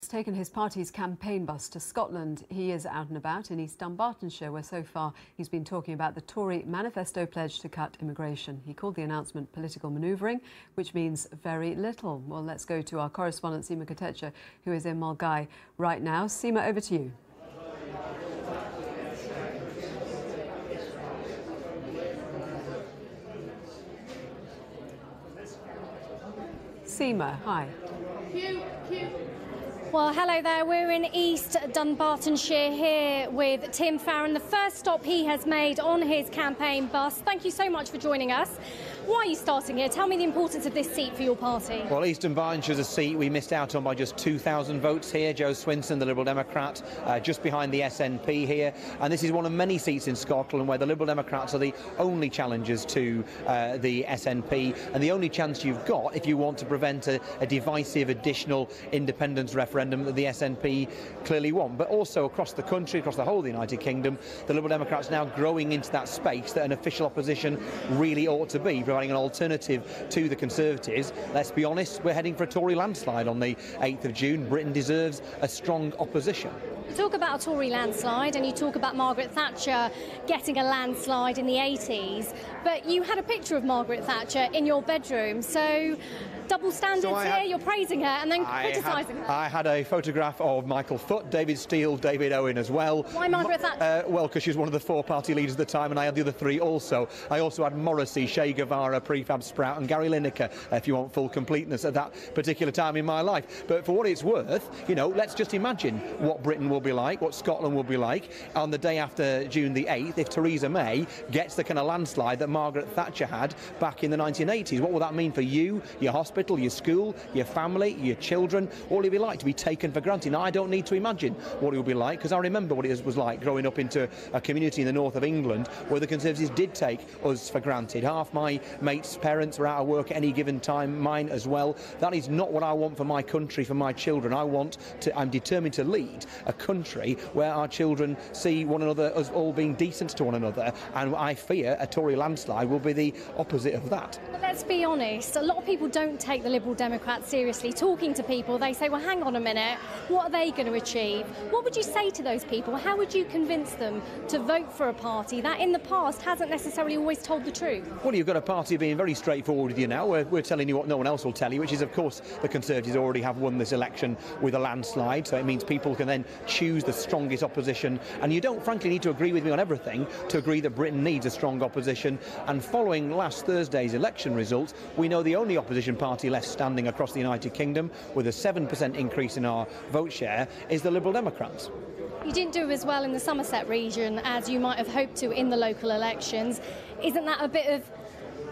Taken his party's campaign bus to Scotland. He is out and about in East Dunbartonshire, where so far he's been talking about the Tory manifesto pledge to cut immigration. He called the announcement political manoeuvring, which means very little. Well, let's go to our correspondent Seema Katecha, who is in Mulgai right now. Seema, over to you. Seema, hi. Well, hello there. We're in East Dunbartonshire here with Tim Farron, the first stop he has made on his campaign bus. Thank you so much for joining us. Why are you starting here? Tell me the importance of this seat for your party. Well, East Dunbartonshire's a seat we missed out on by just 2,000 votes here. Joe Swinson, the Liberal Democrat, just behind the SNP here. And this is one of many seats in Scotland where the Liberal Democrats are the only challengers to the SNP, and the only chance you've got if you want to prevent a divisive additional independence referendum that the SNP clearly want. But also across the country, across the whole of the United Kingdom, the Liberal Democrats are now growing into that space that an official opposition really ought to be, providing an alternative to the Conservatives. Let's be honest, we're heading for a Tory landslide on the 8th of June. Britain deserves a strong opposition. You talk about a Tory landslide and you talk about Margaret Thatcher getting a landslide in the 80s, but you had a picture of Margaret Thatcher in your bedroom, so double standards here. You're praising her and then criticising her. I had a photograph of Michael Foot, David Steele, David Owen as well. Why Margaret Thatcher? Well, because she was one of the 4 party leaders at the time, and I had the other 3 also. I also had Morrissey, Che Guevara, Prefab Sprout and Gary Lineker, if you want full completeness, at that particular time in my life. But for what it's worth, you know, let's just imagine what Britain will be like, what Scotland will be like on the day after June the 8th if Theresa May gets the kind of landslide that Margaret Thatcher had back in the 1980s. What will that mean for you, your hospital, your school, your family, your children? What will it be like to be taken for granted? Now, I don't need to imagine what it will be like, because I remember what it was like growing up into a community in the north of England where the Conservatives did take us for granted. Half my mates' parents were out of work at any given time, mine as well. That is not what I want for my country, for my children. I'm determined to lead a country where our children see one another as all being decent to one another, and I fear a Tory landslide will be the opposite of that. But let's be honest, a lot of people don't take the Liberal Democrats seriously. Talking to people, they say, well, hang on a minute, what are they going to achieve? What would you say to those people? How would you convince them to vote for a party that in the past hasn't necessarily always told the truth? Well, you've got a party being very straightforward with you now. We're telling you what no one else will tell you, which is, of course, the Conservatives already have won this election with a landslide, so it means people can then choose the strongest opposition, and you don't frankly need to agree with me on everything to agree that Britain needs a strong opposition. And following last Thursday's election results, we know the only opposition party left standing across the United Kingdom with a 7% increase in our vote share is the Liberal Democrats. You didn't do as well in the Somerset region as you might have hoped to in the local elections. Isn't that a bit of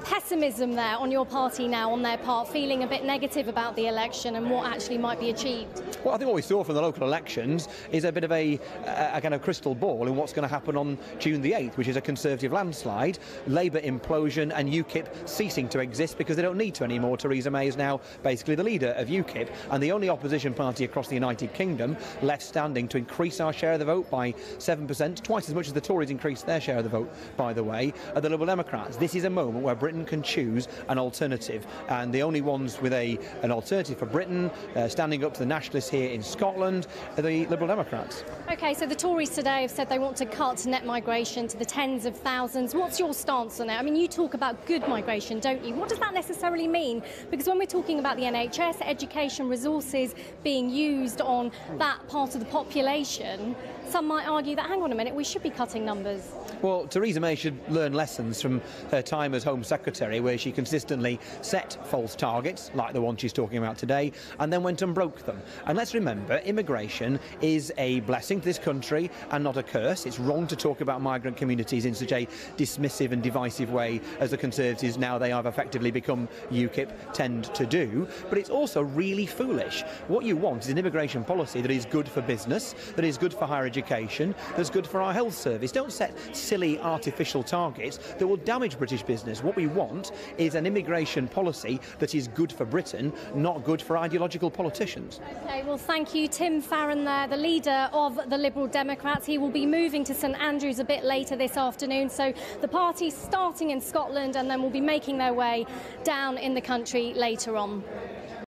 pessimism there on your party now, on their part, feeling a bit negative about the election and what actually might be achieved? Well, I think what we saw from the local elections is a bit of a kind of crystal ball in what's going to happen on June the 8th, which is a Conservative landslide, Labour implosion and UKIP ceasing to exist because they don't need to anymore. Theresa May is now basically the leader of UKIP and the only opposition party across the United Kingdom left standing to increase our share of the vote by 7%, twice as much as the Tories increased their share of the vote, by the way, are the Liberal Democrats. This is a moment where Britain can choose an alternative, and the only ones with an alternative for Britain standing up to the nationalists here in Scotland are the Liberal Democrats. OK, so the Tories today have said they want to cut net migration to the tens of thousands. What's your stance on it? I mean, you talk about good migration, don't you? What does that necessarily mean? Because when we're talking about the NHS, education resources being used on that part of the population, some might argue that, hang on a minute, we should be cutting numbers. Well, Theresa May should learn lessons from her time as Home Secretary, where she consistently set false targets, like the one she's talking about today, and then went and broke them. And let's remember, immigration is a blessing to this country and not a curse. It's wrong to talk about migrant communities in such a dismissive and divisive way as the Conservatives, now they have effectively become UKIP, tend to do. But it's also really foolish. What you want is an immigration policy that is good for business, that is good for higher education, that's good for our health service. Don't set silly artificial targets that will damage British business. What we want is an immigration policy that is good for Britain, not good for ideological politicians. OK, well, thank you. Tim Farron there, the leader of the Liberal Democrats. He will be moving to St Andrews a bit later this afternoon. So the party's starting in Scotland and then will be making their way down in the country later on.